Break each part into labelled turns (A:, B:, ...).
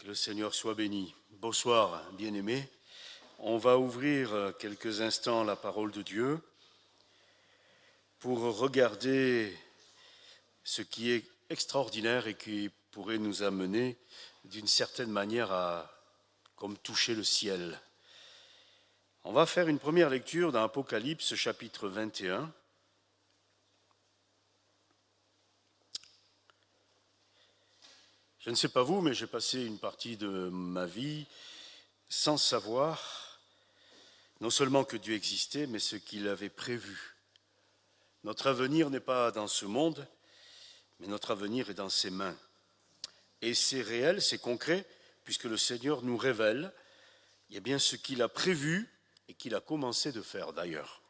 A: Que le Seigneur soit béni. Bonsoir, bien-aimés. On va ouvrir quelques instants la parole de Dieu pour regarder ce qui est extraordinaire et qui pourrait nous amener d'une certaine manière à comme toucher le ciel. On va faire une première lecture dans Apocalypse chapitre 21. Je ne sais pas vous, mais j'ai passé une partie de ma vie sans savoir non seulement que Dieu existait, mais ce qu'il avait prévu. Notre avenir n'est pas dans ce monde, mais notre avenir est dans ses mains. Et c'est réel, c'est concret, puisque le Seigneur nous révèle bien ce qu'il a prévu et qu'il a commencé de faire d'ailleurs.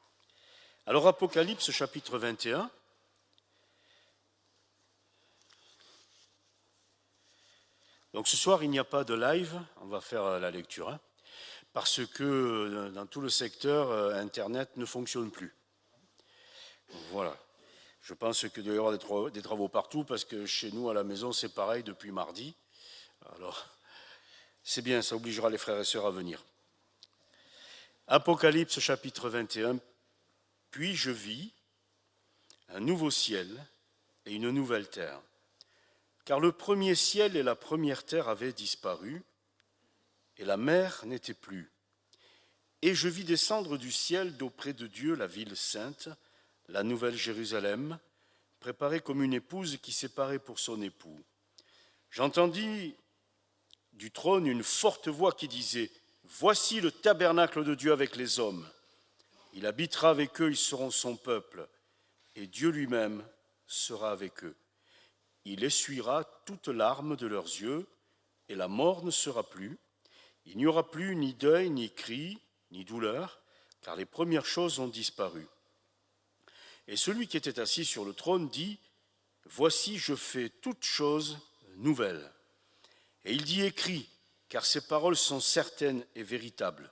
A: Alors Apocalypse chapitre 21, donc ce soir il n'y a pas de live, on va faire la lecture, parce que dans tout le secteur, Internet ne fonctionne plus. Voilà. Je pense qu'il doit y avoir des travaux partout, parce que chez nous, à la maison, c'est pareil depuis mardi. Alors, c'est bien, ça obligera les frères et sœurs à venir. Apocalypse chapitre 21. Puis je vis un nouveau ciel et une nouvelle terre. Car le premier ciel et la première terre avaient disparu, et la mer n'était plus. Et je vis descendre du ciel d'auprès de Dieu la ville sainte, la nouvelle Jérusalem, préparée comme une épouse qui s'est parée pour son époux. J'entendis du trône une forte voix qui disait : Voici le tabernacle de Dieu avec les hommes. Il habitera avec eux, ils seront son peuple, et Dieu lui-même sera avec eux. Il essuiera toute larme de leurs yeux, et la mort ne sera plus. Il n'y aura plus ni deuil, ni cri, ni douleur, car les premières choses ont disparu. Et celui qui était assis sur le trône dit : Voici, je fais toutes choses nouvelles. Et il dit : Écris, car ces paroles sont certaines et véritables.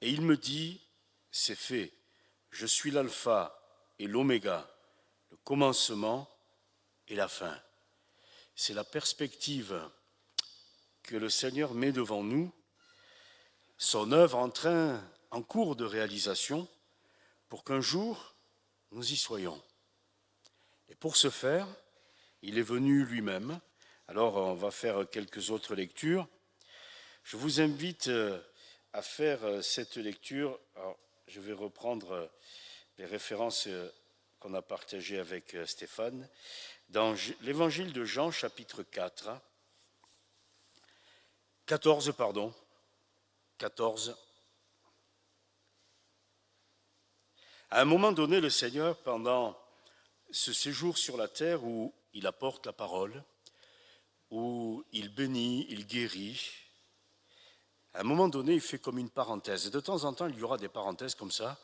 A: Et il me dit : C'est fait, je suis l'alpha et l'oméga, le commencement et la fin. C'est la perspective que le Seigneur met devant nous, son œuvre en cours de réalisation, pour qu'un jour, nous y soyons. Et pour ce faire, il est venu lui-même. Alors, on va faire quelques autres lectures. Je vous invite à faire cette lecture. Alors, je vais reprendre les références qu'on a partagées avec Stéphane. Dans l'évangile de Jean, chapitre 14. À un moment donné, le Seigneur, pendant ce séjour sur la terre où il apporte la parole, où il bénit, il guérit, à un moment donné, il fait comme une parenthèse. Et de temps en temps, il y aura des parenthèses comme ça,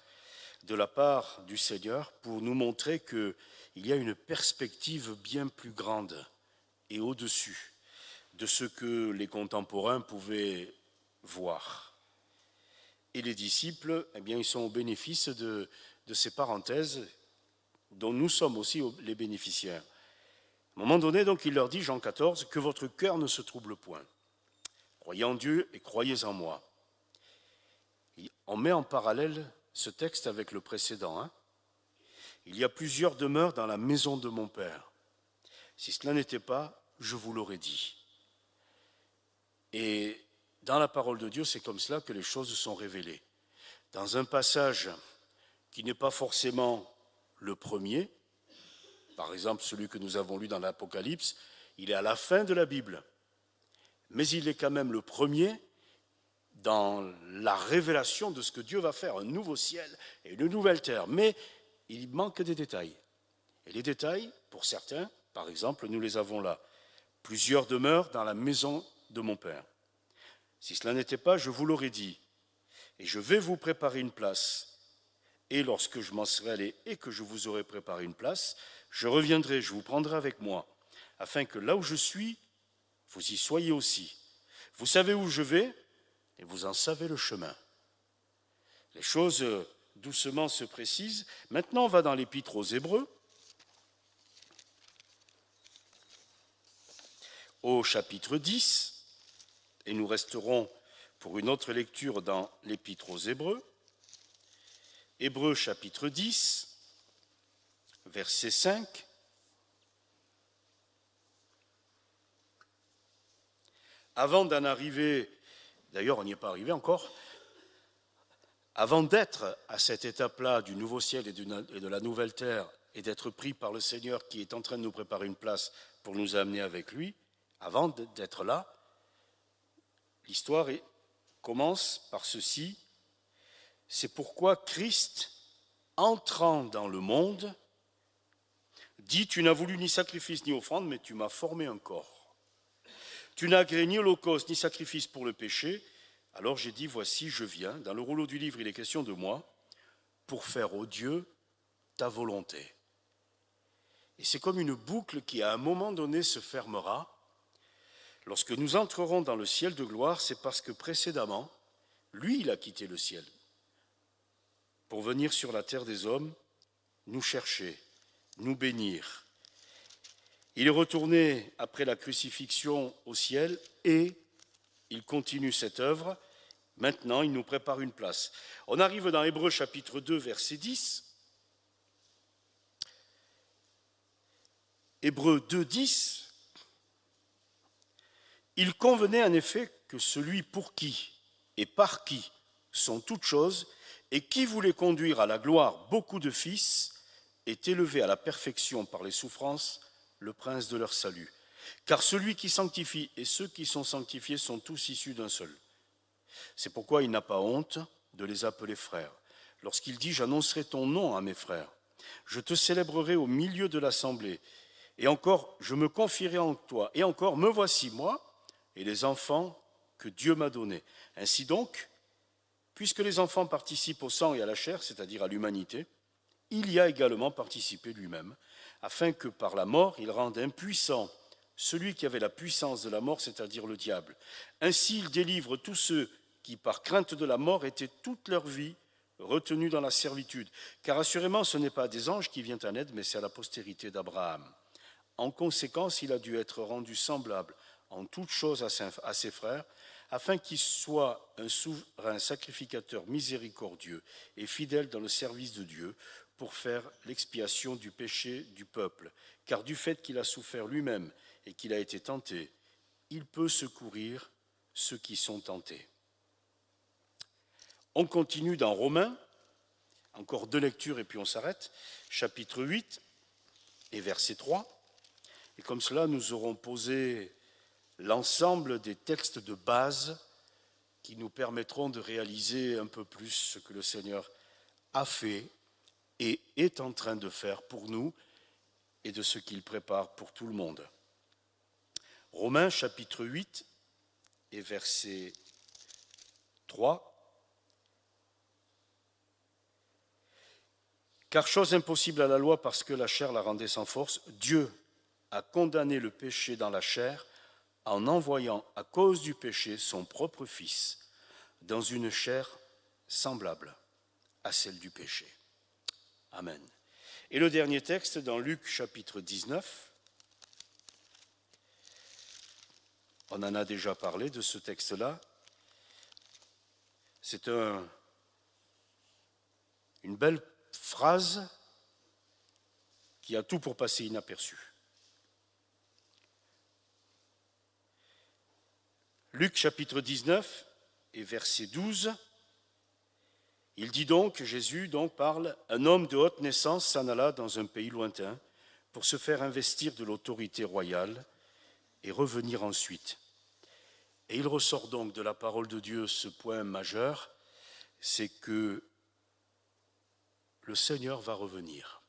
A: de la part du Seigneur, pour nous montrer qu'il y a une perspective bien plus grande et au-dessus de ce que les contemporains pouvaient voir. Et les disciples, ils sont au bénéfice de ces parenthèses dont nous sommes aussi les bénéficiaires. À un moment donné, donc, il leur dit, Jean 14, que votre cœur ne se trouble point. Croyez en Dieu et croyez en moi. Et on met en parallèle ce texte avec le précédent. Il y a plusieurs demeures dans la maison de mon Père. Si cela n'était pas, je vous l'aurais dit. Et dans la parole de Dieu, c'est comme cela que les choses sont révélées. Dans un passage qui n'est pas forcément le premier, par exemple celui que nous avons lu dans l'Apocalypse, il est à la fin de la Bible, mais il est quand même le premier dans la révélation de ce que Dieu va faire, un nouveau ciel et une nouvelle terre. Mais il manque des détails. Et les détails, pour certains, par exemple, nous les avons là. Plusieurs demeurent dans la maison de mon Père. Si cela n'était pas, je vous l'aurais dit. Et je vais vous préparer une place. Et lorsque je m'en serai allé et que je vous aurai préparé une place, je reviendrai, je vous prendrai avec moi, afin que là où je suis, vous y soyez aussi. Vous savez où je vais, et vous en savez le chemin. Les choses doucement se précisent. Maintenant, on va dans l'épître aux Hébreux, au chapitre 10. et nous resterons pour une autre lecture dans l'Épître aux Hébreux. Hébreux chapitre 10, verset 5. Avant d'en arriver, d'ailleurs on n'y est pas arrivé encore, avant d'être à cette étape-là du nouveau ciel et de la nouvelle terre et d'être pris par le Seigneur qui est en train de nous préparer une place pour nous amener avec lui, avant d'être là, l'histoire commence par ceci. C'est pourquoi Christ, entrant dans le monde, dit « Tu n'as voulu ni sacrifice ni offrande, mais tu m'as formé un corps. Tu n'as agréé ni holocauste ni sacrifice pour le péché. Alors j'ai dit, voici, je viens. » Dans le rouleau du livre, il est question de moi, pour faire, ô Dieu, ta volonté. Et c'est comme une boucle qui, à un moment donné, se fermera. Lorsque nous entrerons dans le ciel de gloire, c'est parce que précédemment, lui, il a quitté le ciel pour venir sur la terre des hommes, nous chercher, nous bénir. Il est retourné après la crucifixion au ciel et il continue cette œuvre. Maintenant, il nous prépare une place. On arrive dans Hébreux chapitre 2, verset 10. Hébreux 2, 10. Il convenait en effet que celui pour qui et par qui sont toutes choses et qui voulait conduire à la gloire beaucoup de fils est élevé à la perfection par les souffrances, le prince de leur salut. Car celui qui sanctifie et ceux qui sont sanctifiés sont tous issus d'un seul. C'est pourquoi il n'a pas honte de les appeler frères. Lorsqu'il dit « J'annoncerai ton nom à mes frères, je te célébrerai au milieu de l'assemblée, et encore, je me confierai en toi, et encore, me voici moi et les enfants que Dieu m'a donnés. Ainsi donc, puisque les enfants participent au sang et à la chair, c'est-à-dire à l'humanité, il y a également participé lui-même, afin que par la mort, il rende impuissant celui qui avait la puissance de la mort, c'est-à-dire le diable. Ainsi, il délivre tous ceux qui, par crainte de la mort, étaient toute leur vie retenus dans la servitude. Car assurément, ce n'est pas à des anges qui vient en aide, mais c'est à la postérité d'Abraham. En conséquence, il a dû être rendu semblable en toutes choses à ses frères, afin qu'il soit un souverain sacrificateur miséricordieux et fidèle dans le service de Dieu, pour faire l'expiation du péché du peuple. Car du fait qu'il a souffert lui-même et qu'il a été tenté, il peut secourir ceux qui sont tentés. On continue dans Romains, encore 2 lectures et puis on s'arrête, chapitre 8 et verset 3. Et comme cela, nous aurons posé l'ensemble des textes de base qui nous permettront de réaliser un peu plus ce que le Seigneur a fait et est en train de faire pour nous et de ce qu'il prépare pour tout le monde. Romains chapitre 8 et verset 3. Car chose impossible à la loi parce que la chair la rendait sans force, Dieu a condamné le péché dans la chair en envoyant à cause du péché son propre Fils dans une chair semblable à celle du péché. Amen. Et le dernier texte dans Luc chapitre 19. On en a déjà parlé de ce texte-là. C'est une belle phrase qui a tout pour passer inaperçue. Luc chapitre 19 et verset 12. Il dit donc, Jésus parle, un homme de haute naissance s'en alla dans un pays lointain pour se faire investir de l'autorité royale et revenir ensuite. Et il ressort donc de la parole de Dieu ce point majeur, c'est que le Seigneur va revenir.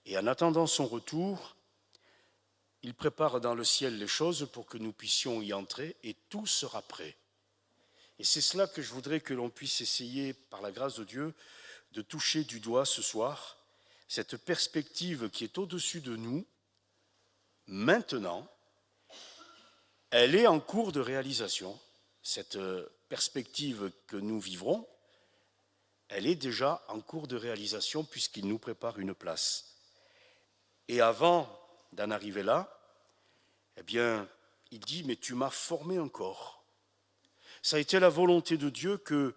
A: Et en attendant son retour, il prépare dans le ciel les choses pour que nous puissions y entrer et tout sera prêt. Et c'est cela que je voudrais que l'on puisse essayer, par la grâce de Dieu, de toucher du doigt ce soir, cette perspective qui est au-dessus de nous, maintenant, elle est en cours de réalisation. Cette perspective que nous vivrons, elle est déjà en cours de réalisation puisqu'il nous prépare une place. Et avant d'en arriver là, eh bien, il dit, mais tu m'as formé un corps. Ça a été la volonté de Dieu que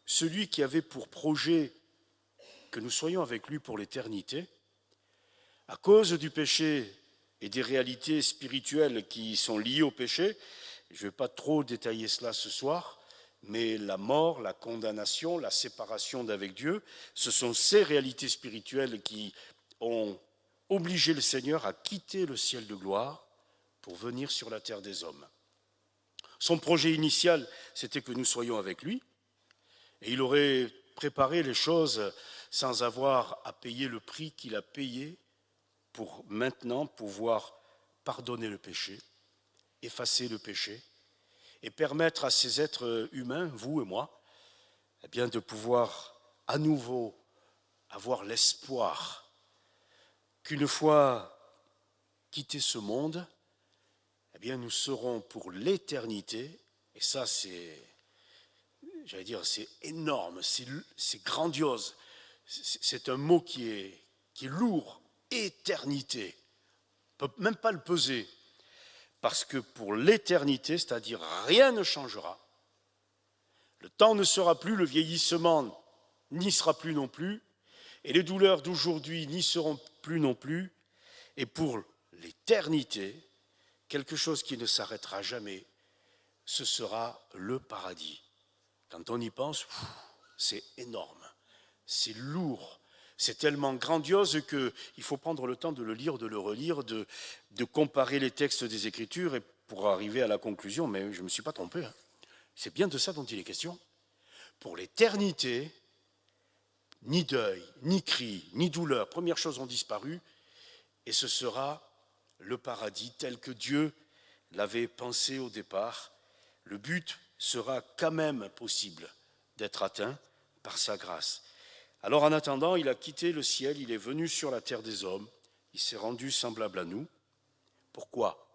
A: celui qui avait pour projet que nous soyons avec lui pour l'éternité, à cause du péché et des réalités spirituelles qui sont liées au péché, je ne vais pas trop détailler cela ce soir, mais la mort, la condamnation, la séparation d'avec Dieu, ce sont ces réalités spirituelles qui ont obligé le Seigneur à quitter le ciel de gloire pour venir sur la terre des hommes. Son projet initial, c'était que nous soyons avec lui, et il aurait préparé les choses sans avoir à payer le prix qu'il a payé pour maintenant pouvoir pardonner le péché, effacer le péché, et permettre à ces êtres humains, vous et moi, eh bien, de pouvoir à nouveau avoir l'espoir qu'une fois quitté ce monde, eh bien, nous serons pour l'éternité, et ça c'est, j'allais dire, c'est énorme, c'est grandiose, c'est un mot qui est lourd, éternité, on ne peut même pas le peser, parce que pour l'éternité, c'est-à-dire rien ne changera, le temps ne sera plus, le vieillissement n'y sera plus non plus, et les douleurs d'aujourd'hui n'y seront plus non plus, et pour l'éternité, quelque chose qui ne s'arrêtera jamais, ce sera le paradis. Quand on y pense, c'est énorme, c'est lourd, c'est tellement grandiose qu'il faut prendre le temps de le lire, de le relire, de comparer les textes des Écritures et pour arriver à la conclusion, mais je ne me suis pas trompé, hein. C'est bien de ça dont il est question. Pour l'éternité, ni deuil, ni cri, ni douleur, premières choses ont disparu, et ce sera le paradis tel que Dieu l'avait pensé au départ. Le but sera quand même possible d'être atteint par sa grâce. Alors en attendant, il a quitté le ciel, il est venu sur la terre des hommes, il s'est rendu semblable à nous. Pourquoi ?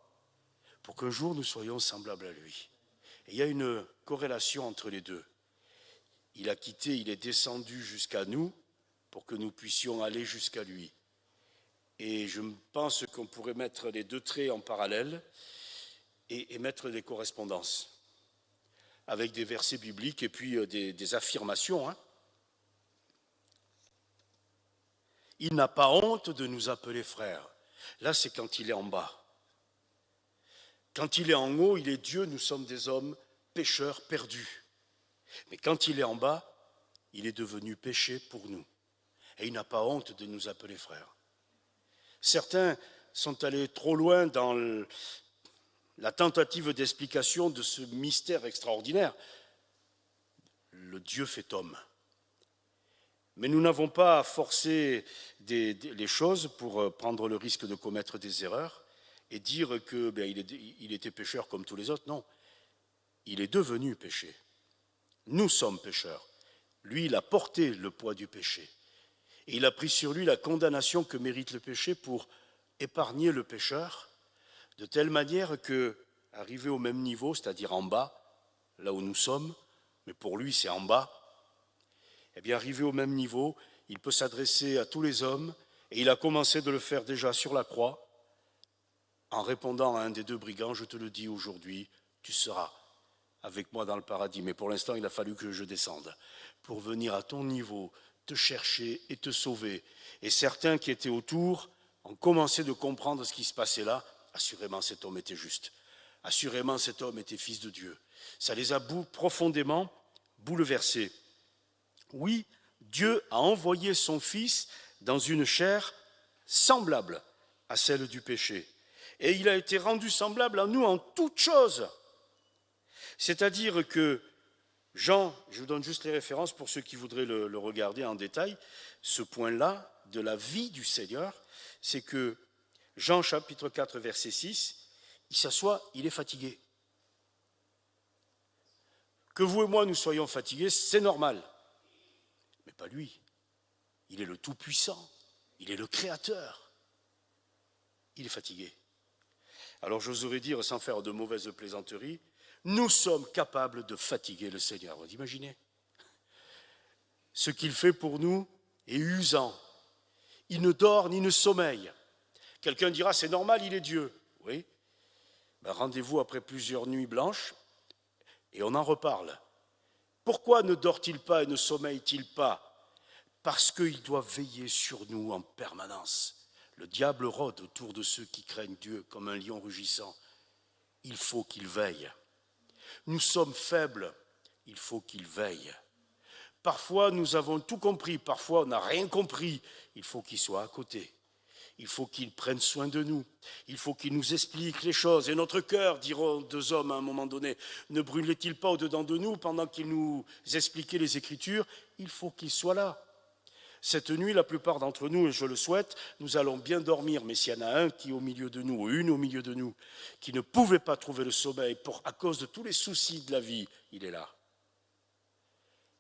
A: Pour qu'un jour nous soyons semblables à lui. Et il y a une corrélation entre les deux. Il a quitté, il est descendu jusqu'à nous pour que nous puissions aller jusqu'à lui. Et je pense qu'on pourrait mettre les deux traits en parallèle et mettre des correspondances avec des versets bibliques et puis des affirmations. Hein. Il n'a pas honte de nous appeler frères. Là, c'est quand il est en bas. Quand il est en haut, il est Dieu, nous sommes des hommes pécheurs perdus. Mais quand il est en bas, il est devenu péché pour nous. Et il n'a pas honte de nous appeler frères. Certains sont allés trop loin dans la tentative d'explication de ce mystère extraordinaire. Le Dieu fait homme. Mais nous n'avons pas forcé les choses pour prendre le risque de commettre des erreurs et dire qu'il était pécheur comme tous les autres. Non, il est devenu péché. Nous sommes pécheurs. Lui, il a porté le poids du péché. Et il a pris sur lui la condamnation que mérite le péché pour épargner le pécheur, de telle manière que, arrivé au même niveau, c'est-à-dire en bas, là où nous sommes, mais pour lui c'est en bas, eh bien arrivé au même niveau, il peut s'adresser à tous les hommes, et il a commencé de le faire déjà sur la croix, en répondant à un des deux brigands, je te le dis aujourd'hui, tu seras avec moi dans le paradis. Mais pour l'instant, il a fallu que je descende pour venir à ton niveau, te chercher et te sauver. Et certains qui étaient autour ont commencé de comprendre ce qui se passait là. Assurément, cet homme était juste. Assurément, cet homme était fils de Dieu. Ça les a profondément bouleversés. Oui, Dieu a envoyé son Fils dans une chair semblable à celle du péché. Et il a été rendu semblable à nous en toutes choses. C'est-à-dire que Jean, je vous donne juste les références pour ceux qui voudraient le regarder en détail, ce point-là de la vie du Seigneur, c'est que Jean chapitre 4 verset 6, il s'assoit, il est fatigué. Que vous et moi nous soyons fatigués, c'est normal. Mais pas lui. Il est le Tout-Puissant, il est le Créateur. Il est fatigué. Alors j'oserais dire, sans faire de mauvaises plaisanteries, nous sommes capables de fatiguer le Seigneur. Vous imaginez ? Ce qu'il fait pour nous est usant. Il ne dort ni ne sommeille. Quelqu'un dira, c'est normal, il est Dieu. Oui. Ben, rendez-vous après plusieurs nuits blanches Et on en reparle. Pourquoi ne dort-il pas et ne sommeille-t-il pas? Parce qu'il doit veiller sur nous en permanence. Le diable rôde autour de ceux qui craignent Dieu comme un lion rugissant. Il faut qu'il veille. Nous sommes faibles, il faut qu'il veille. Parfois, nous avons tout compris, parfois, on n'a rien compris. Il faut qu'il soit à côté. Il faut qu'il prenne soin de nous. Il faut qu'il nous explique les choses. Et notre cœur, diront deux hommes à un moment donné, ne brûlait-il pas au-dedans de nous pendant qu'il nous expliquait les Écritures? Il faut qu'il soit là. Cette nuit, la plupart d'entre nous, et je le souhaite, nous allons bien dormir. Mais s'il y en a un qui est au milieu de nous, ou une au milieu de nous, qui ne pouvait pas trouver le sommeil à cause de tous les soucis de la vie, il est là.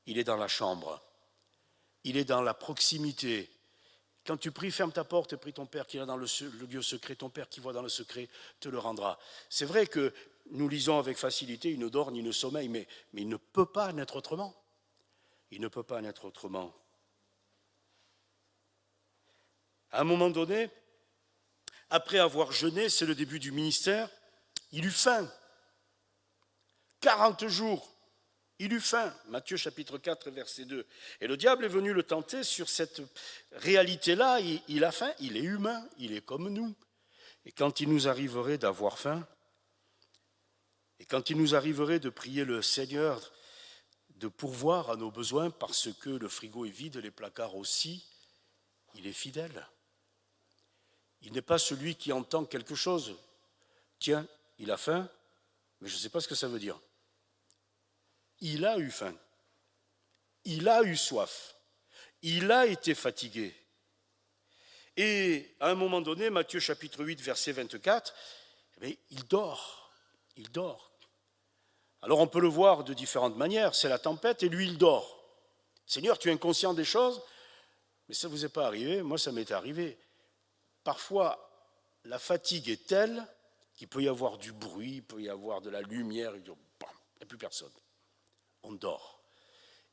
A: Il est dans la chambre. Il est dans la proximité. Quand tu pries, ferme ta porte et prie ton Père qui est dans le lieu secret. Ton Père qui voit dans le secret te le rendra. C'est vrai que nous lisons avec facilité, il ne dort ni ne sommeille, mais il ne peut pas naître autrement. Il ne peut pas naître autrement. À un moment donné, après avoir jeûné, c'est le début du ministère, il eut faim. 40 jours. Il eut faim, Matthieu chapitre 4, verset 2. Et le diable est venu le tenter sur cette réalité-là. Il a faim, il est humain, il est comme nous. Et quand il nous arriverait d'avoir faim, et quand il nous arriverait de prier le Seigneur de pourvoir à nos besoins, parce que le frigo est vide, les placards aussi, il est fidèle. Il n'est pas celui qui entend quelque chose. Tiens, il a faim, mais je ne sais pas ce que ça veut dire. Il a eu faim, il a eu soif, il a été fatigué. Et à un moment donné, Matthieu chapitre 8, verset 24, il dort. Alors on peut le voir de différentes manières, c'est la tempête et lui il dort. Seigneur, tu es inconscient des choses, mais ça ne vous est pas arrivé, moi ça m'est arrivé. Parfois, la fatigue est telle qu'il peut y avoir du bruit, il peut y avoir de la lumière, il n'y a plus personne. On dort.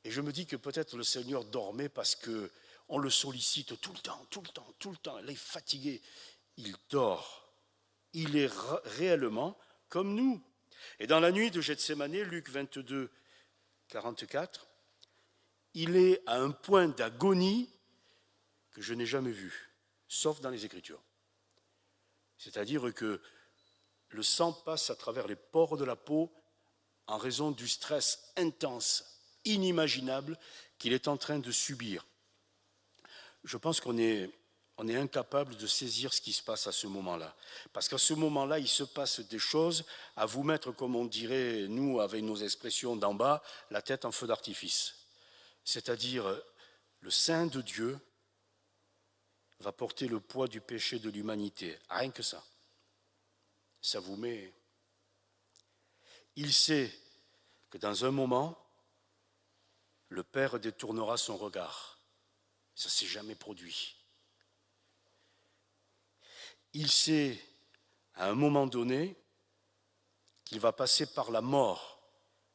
A: Et je me dis que peut-être le Seigneur dormait parce qu'on le sollicite tout le temps. Là, il est fatigué. Il dort. Il est réellement comme nous. Et dans la nuit de Gethsémane, Luc 22, 44, il est à un point d'agonie que je n'ai jamais vu, sauf dans les Écritures. C'est-à-dire que le sang passe à travers les pores de la peau en raison du stress intense, inimaginable qu'il est en train de subir. Je pense qu'on est incapable de saisir ce qui se passe à ce moment-là. Parce qu'à ce moment-là, il se passe des choses à vous mettre, comme on dirait, nous, avec nos expressions d'en bas, la tête en feu d'artifice. C'est-à-dire, le Saint de Dieu va porter le poids du péché de l'humanité. Rien que ça. Ça vous met... Il sait que dans un moment, le Père détournera son regard. Ça ne s'est jamais produit. Il sait, à un moment donné, qu'il va passer par la mort.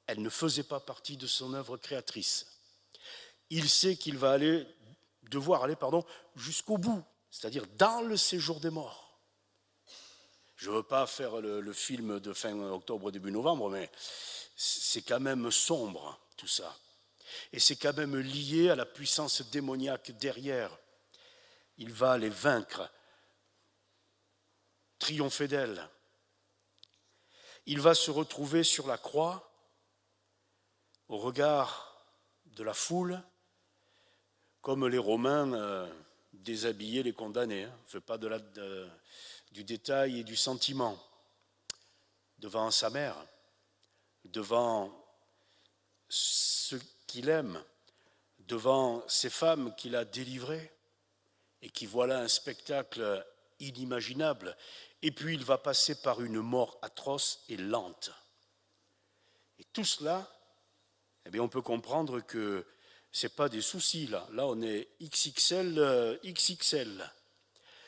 A: Elle ne faisait pas partie de son œuvre créatrice. Il sait qu'il va devoir aller jusqu'au bout, c'est-à-dire dans le séjour des morts. Je ne veux pas faire le film de fin octobre, début novembre, mais c'est quand même sombre, tout ça. Et c'est quand même lié à la puissance démoniaque derrière. Il va les vaincre, triompher d'elle. Il va se retrouver sur la croix, au regard de la foule, comme les Romains déshabillaient les condamnés. On ne fait pas du détail et du sentiment. Devant sa mère, devant ceux qu'il aime, devant ces femmes qu'il a délivrées, et qui voilà un spectacle inimaginable. Et puis il va passer par une mort atroce et lente. Et tout cela, on peut comprendre que ce n'est pas des soucis là. Là on est XXL.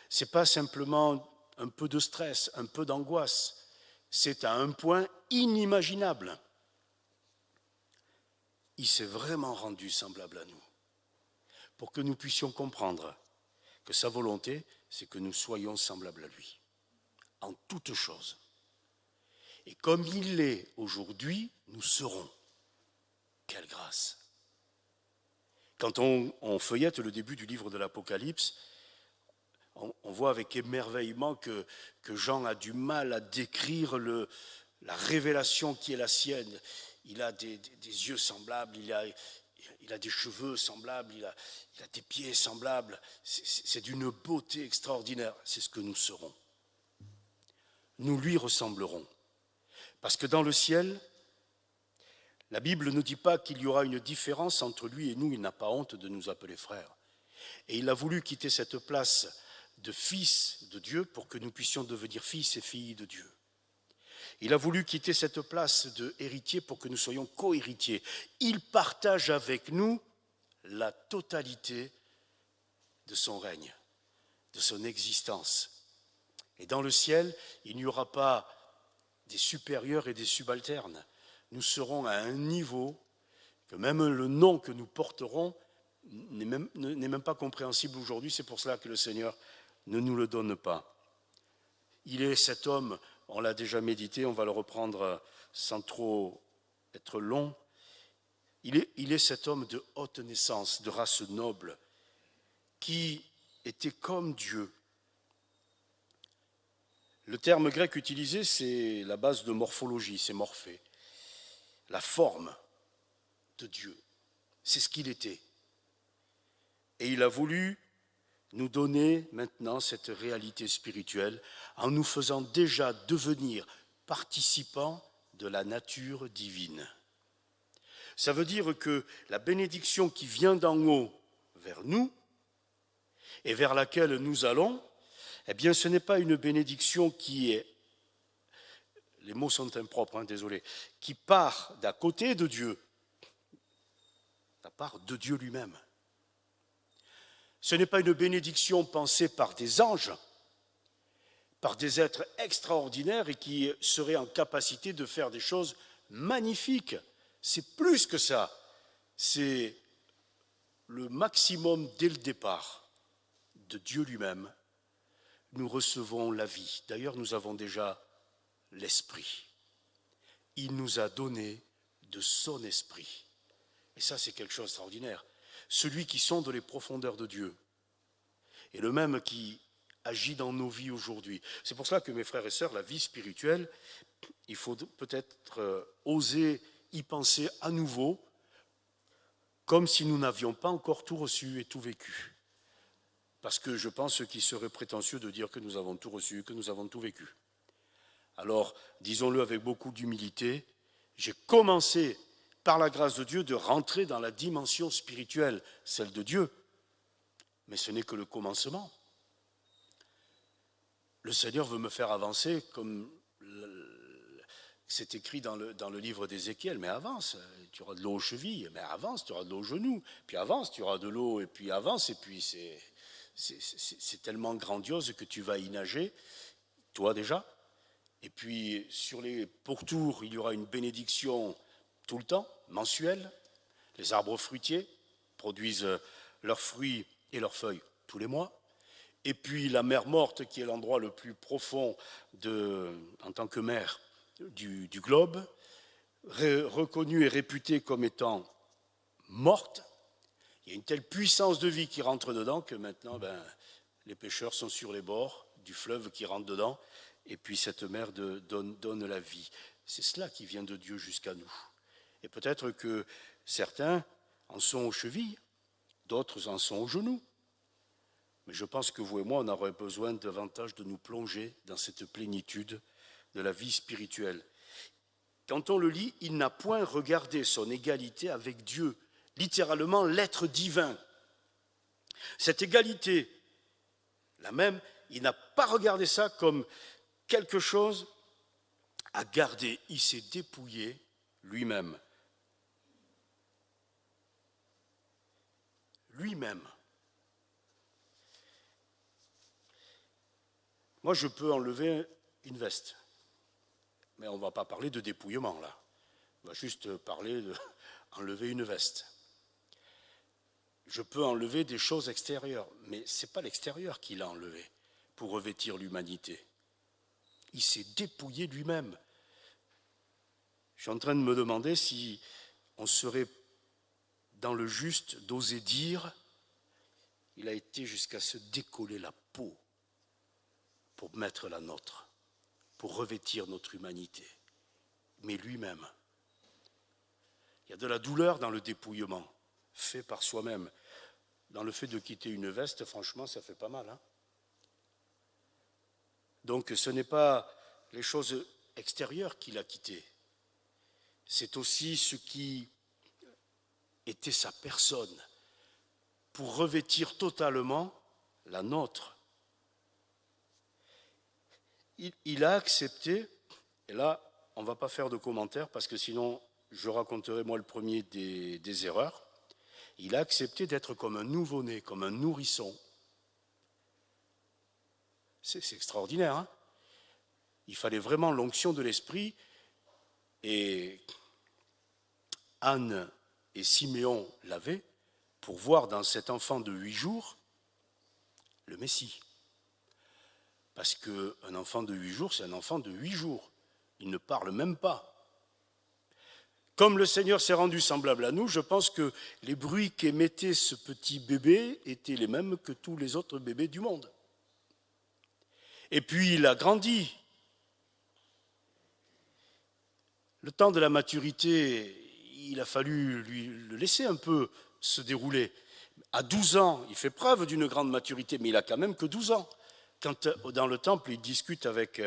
A: Ce n'est pas simplement un peu de stress, un peu d'angoisse. C'est à un point inimaginable. Il s'est vraiment rendu semblable à nous pour que nous puissions comprendre que sa volonté, c'est que nous soyons semblables à lui, en toutes choses. Et comme il est aujourd'hui, nous serons. Quelle grâce! Quand on feuillette le début du livre de l'Apocalypse, on voit avec émerveillement que Jean a du mal à décrire la révélation qui est la sienne. Il a des yeux semblables, il a des cheveux semblables, il a des pieds semblables. C'est d'une beauté extraordinaire. C'est ce que nous serons. Nous lui ressemblerons. Parce que dans le ciel, la Bible ne dit pas qu'il y aura une différence entre lui et nous. Il n'a pas honte de nous appeler frères. Et il a voulu quitter cette place de fils de Dieu pour que nous puissions devenir fils et filles de Dieu. Il a voulu quitter cette place de héritier pour que nous soyons co-héritiers. Il partage avec nous la totalité de son règne, de son existence. Et dans le ciel, il n'y aura pas des supérieurs et des subalternes. Nous serons à un niveau que même le nom que nous porterons n'est même pas compréhensible aujourd'hui. C'est pour cela que le Seigneur ne nous le donne pas. Il est cet homme, on l'a déjà médité, on va le reprendre sans trop être long. Il est cet homme de haute naissance, de race noble, qui était comme Dieu. Le terme grec utilisé, c'est la base de morphologie, c'est morphée. La forme de Dieu, c'est ce qu'il était. Et il a voulu nous donner maintenant cette réalité spirituelle en nous faisant déjà devenir participants de la nature divine. Ça veut dire que la bénédiction qui vient d'en haut vers nous et vers laquelle nous allons, eh bien ce n'est pas une bénédiction qui est, les mots sont impropres, désolé, qui part d'à côté de Dieu, ça part de Dieu lui-même. Ce n'est pas une bénédiction pensée par des anges, par des êtres extraordinaires et qui seraient en capacité de faire des choses magnifiques. C'est plus que ça. C'est le maximum dès le départ de Dieu lui-même. Nous recevons la vie. D'ailleurs, nous avons déjà l'esprit. Il nous a donné de son esprit. Et ça, c'est quelque chose d'extraordinaire. Celui qui sonde les profondeurs de Dieu est le même qui agit dans nos vies aujourd'hui. C'est pour cela que, mes frères et sœurs, la vie spirituelle, il faut peut-être oser y penser à nouveau, comme si nous n'avions pas encore tout reçu et tout vécu. Parce que je pense qu'il serait prétentieux de dire que nous avons tout reçu, que nous avons tout vécu. Alors, disons-le avec beaucoup d'humilité, j'ai commencé par la grâce de Dieu, de rentrer dans la dimension spirituelle, celle de Dieu. Mais ce n'est que le commencement. Le Seigneur veut me faire avancer comme c'est écrit dans le livre d'Ézéchiel. Mais avance, tu auras de l'eau aux chevilles. Mais avance, tu auras de l'eau aux genoux. Puis avance, tu auras de l'eau. Et puis avance. Et puis c'est tellement grandiose que tu vas y nager, toi déjà. Et puis sur les pourtours, il y aura une bénédiction tout le temps, mensuel. Les arbres fruitiers produisent leurs fruits et leurs feuilles tous les mois. Et puis la mer morte, qui est l'endroit le plus profond en tant que mer du globe, reconnue et réputée comme étant morte. Il y a une telle puissance de vie qui rentre dedans que maintenant, les pêcheurs sont sur les bords du fleuve qui rentre dedans. Et puis cette mer donne la vie. C'est cela qui vient de Dieu jusqu'à nous. Et peut-être que certains en sont aux chevilles, d'autres en sont aux genoux. Mais je pense que vous et moi, on aurait besoin davantage de nous plonger dans cette plénitude de la vie spirituelle. Quand on le lit, il n'a point regardé son égalité avec Dieu, littéralement l'être divin. Cette égalité, la même, il n'a pas regardé ça comme quelque chose à garder. Il s'est dépouillé lui-même. Lui-même. Moi, je peux enlever une veste. Mais on ne va pas parler de dépouillement, là. On va juste parler d'enlever une veste. Je peux enlever des choses extérieures, mais ce n'est pas l'extérieur qu'il a enlevé pour revêtir l'humanité. Il s'est dépouillé lui-même. Je suis en train de me demander si on serait dans le juste d'oser dire il a été jusqu'à se décoller la peau pour mettre la nôtre, pour revêtir notre humanité. Mais lui-même, il y a de la douleur dans le dépouillement, fait par soi-même. Dans le fait de quitter une veste, franchement, ça fait pas mal. Donc ce n'est pas les choses extérieures qu'il a quittées, c'est aussi ce qui était sa personne, pour revêtir totalement la nôtre. Il a accepté, et là, on ne va pas faire de commentaires, parce que sinon, je raconterai moi le premier des erreurs. Il a accepté d'être comme un nouveau-né, comme un nourrisson. C'est extraordinaire, hein? Il fallait vraiment l'onction de l'esprit, et Anne et Siméon l'avaient, pour voir dans cet enfant de 8 jours le Messie. Parce qu'un enfant de 8 jours, c'est un enfant de 8 jours. Il ne parle même pas. Comme le Seigneur s'est rendu semblable à nous, je pense que les bruits qu'émettait ce petit bébé étaient les mêmes que tous les autres bébés du monde. Et puis il a grandi. Le temps de la maturité, il a fallu lui le laisser un peu se dérouler. À 12 ans, il fait preuve d'une grande maturité, mais il a quand même que 12 ans. Quand dans le temple, il discute avec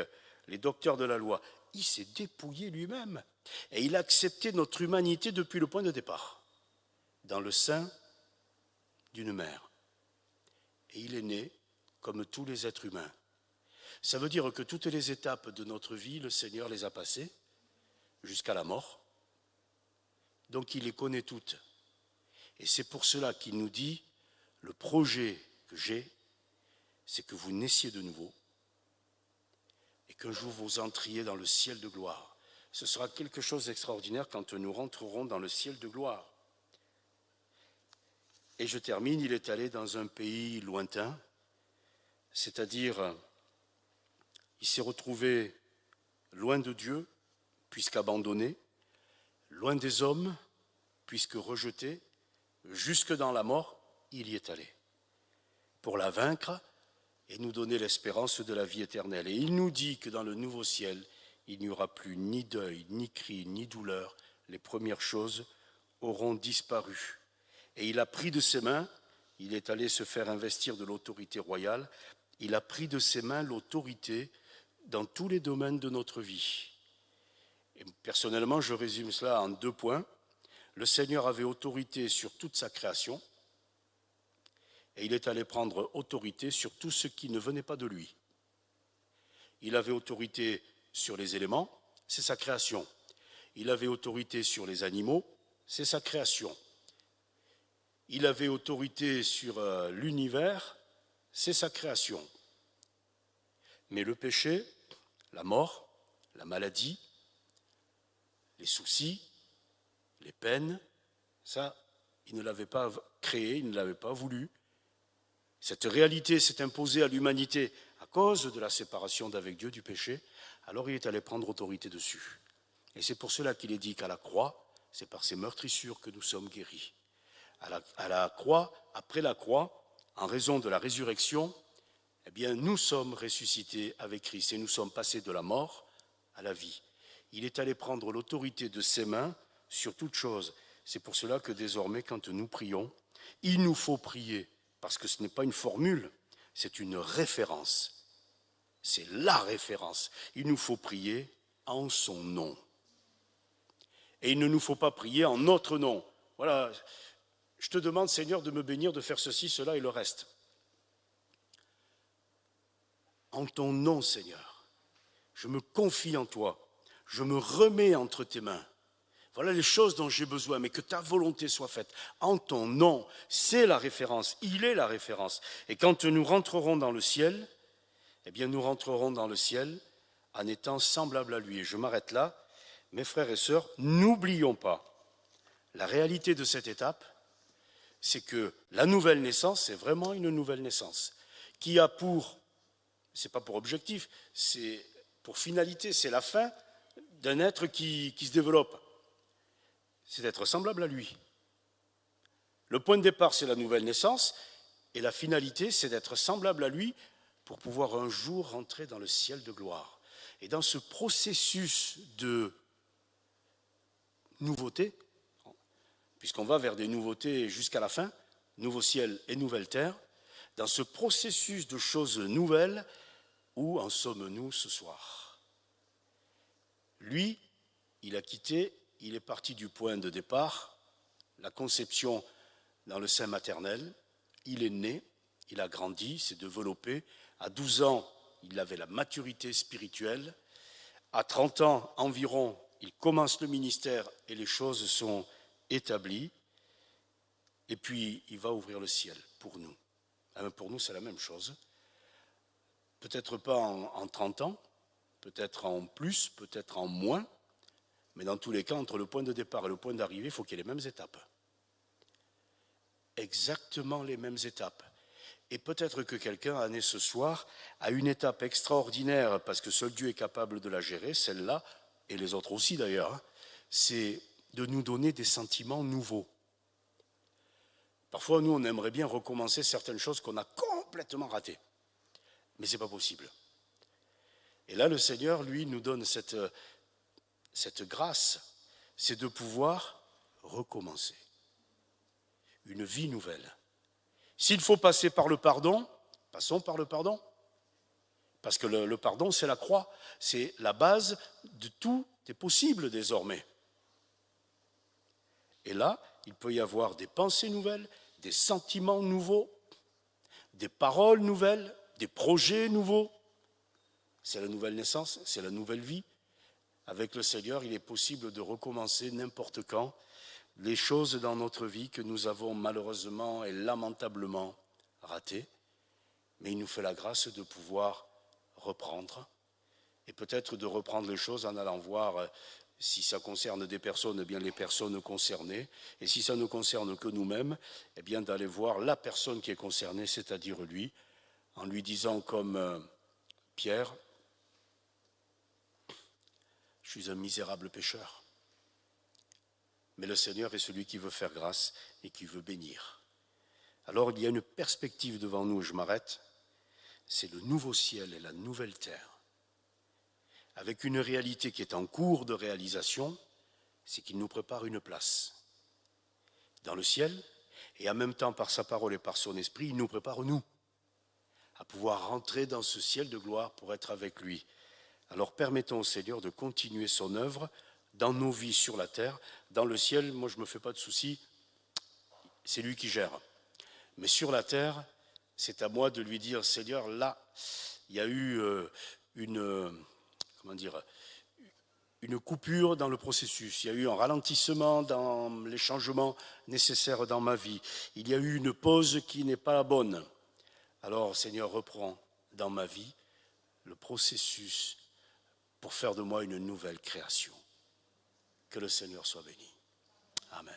A: les docteurs de la loi, il s'est dépouillé lui-même. Et il a accepté notre humanité depuis le point de départ, dans le sein d'une mère. Et il est né comme tous les êtres humains. Ça veut dire que toutes les étapes de notre vie, le Seigneur les a passées jusqu'à la mort. Donc il les connaît toutes. Et c'est pour cela qu'il nous dit, le projet que j'ai, c'est que vous naissiez de nouveau et qu'un jour vous entriez dans le ciel de gloire. Ce sera quelque chose d'extraordinaire quand nous rentrerons dans le ciel de gloire. Et je termine, il est allé dans un pays lointain, c'est-à-dire, il s'est retrouvé loin de Dieu, puisqu'abandonné, loin des hommes, puisque rejeté, jusque dans la mort, il y est allé, pour la vaincre et nous donner l'espérance de la vie éternelle. Et il nous dit que dans le nouveau ciel, il n'y aura plus ni deuil, ni cri, ni douleur. Les premières choses auront disparu. Et il a pris de ses mains, il est allé se faire investir de l'autorité royale, il a pris de ses mains l'autorité dans tous les domaines de notre vie. Et personnellement, je résume cela en 2 points. Le Seigneur avait autorité sur toute sa création, et il est allé prendre autorité sur tout ce qui ne venait pas de lui. Il avait autorité sur les éléments, c'est sa création. Il avait autorité sur les animaux, c'est sa création. Il avait autorité sur l'univers, c'est sa création. Mais le péché, la mort, la maladie, les soucis, les peines, ça, il ne l'avait pas créé, il ne l'avait pas voulu. Cette réalité s'est imposée à l'humanité à cause de la séparation d'avec Dieu du péché, alors il est allé prendre autorité dessus. Et c'est pour cela qu'il est dit qu'à la croix, c'est par ces meurtrissures que nous sommes guéris. À la croix, après la croix, en raison de la résurrection, eh bien, nous sommes ressuscités avec Christ et nous sommes passés de la mort à la vie. Il est allé prendre l'autorité de ses mains sur toute chose. C'est pour cela que désormais, quand nous prions, il nous faut prier, parce que ce n'est pas une formule, c'est une référence. C'est la référence. Il nous faut prier en son nom. Et il ne nous faut pas prier en notre nom. Voilà, je te demande, Seigneur, de me bénir, de faire ceci, cela et le reste. En ton nom, Seigneur, je me confie en toi, je me remets entre tes mains. Voilà les choses dont j'ai besoin, mais que ta volonté soit faite. En ton nom, c'est la référence, il est la référence. Et quand nous rentrerons dans le ciel, eh bien nous rentrerons dans le ciel en étant semblables à lui. Et je m'arrête là. Mes frères et sœurs, n'oublions pas, la réalité de cette étape, c'est que la nouvelle naissance, c'est vraiment une nouvelle naissance, qui a c'est pas pour objectif, c'est pour finalité, c'est la fin d'un être qui se développe, c'est d'être semblable à lui. Le point de départ, c'est la nouvelle naissance, et la finalité, c'est d'être semblable à lui pour pouvoir un jour rentrer dans le ciel de gloire. Et dans ce processus de nouveauté, puisqu'on va vers des nouveautés jusqu'à la fin, nouveau ciel et nouvelle terre, dans ce processus de choses nouvelles, où en sommes-nous ce soir? Lui, il a quitté, il est parti du point de départ, la conception dans le sein maternel, il est né, il a grandi, s'est développé, à 12 ans, il avait la maturité spirituelle, à 30 ans environ, il commence le ministère et les choses sont établies, et puis il va ouvrir le ciel pour nous. Pour nous, c'est la même chose. Peut-être pas en 30 ans, peut-être en plus, peut-être en moins, mais dans tous les cas, entre le point de départ et le point d'arrivée, il faut qu'il y ait les mêmes étapes. Exactement les mêmes étapes. Et peut-être que quelqu'un en est ce soir à une étape extraordinaire, parce que seul Dieu est capable de la gérer, celle-là, et les autres aussi d'ailleurs, c'est de nous donner des sentiments nouveaux. Parfois, nous, on aimerait bien recommencer certaines choses qu'on a complètement ratées. Mais ce n'est pas possible. Et là, le Seigneur, lui, nous donne cette grâce, c'est de pouvoir recommencer. Une vie nouvelle. S'il faut passer par le pardon, passons par le pardon. Parce que le pardon, c'est la croix. C'est la base de tout est possible désormais. Et là, il peut y avoir des pensées nouvelles, des sentiments nouveaux, des paroles nouvelles, des projets nouveaux. C'est la nouvelle naissance, c'est la nouvelle vie. Avec le Seigneur, il est possible de recommencer n'importe quand les choses dans notre vie que nous avons malheureusement et lamentablement ratées. Mais il nous fait la grâce de pouvoir reprendre et peut-être de reprendre les choses en allant voir si ça concerne des personnes, eh bien les personnes concernées, et si ça ne concerne que nous-mêmes, eh bien d'aller voir la personne qui est concernée, c'est-à-dire lui, en lui disant comme Pierre, je suis un misérable pécheur. Mais le Seigneur est celui qui veut faire grâce et qui veut bénir. Alors il y a une perspective devant nous, et je m'arrête, c'est le nouveau ciel et la nouvelle terre. Avec une réalité qui est en cours de réalisation, c'est qu'il nous prépare une place dans le ciel, et en même temps par sa parole et par son esprit, il nous prépare nous à pouvoir rentrer dans ce ciel de gloire pour être avec lui. Alors permettons au Seigneur de continuer son œuvre dans nos vies sur la terre. Dans le ciel, moi je ne me fais pas de soucis, c'est lui qui gère. Mais sur la terre, c'est à moi de lui dire, Seigneur, là, il y a eu une coupure dans le processus, il y a eu un ralentissement dans les changements nécessaires dans ma vie, il y a eu une pause qui n'est pas la bonne. Alors, Seigneur, reprends dans ma vie le processus pour faire de moi une nouvelle création. Que le Seigneur soit béni. Amen.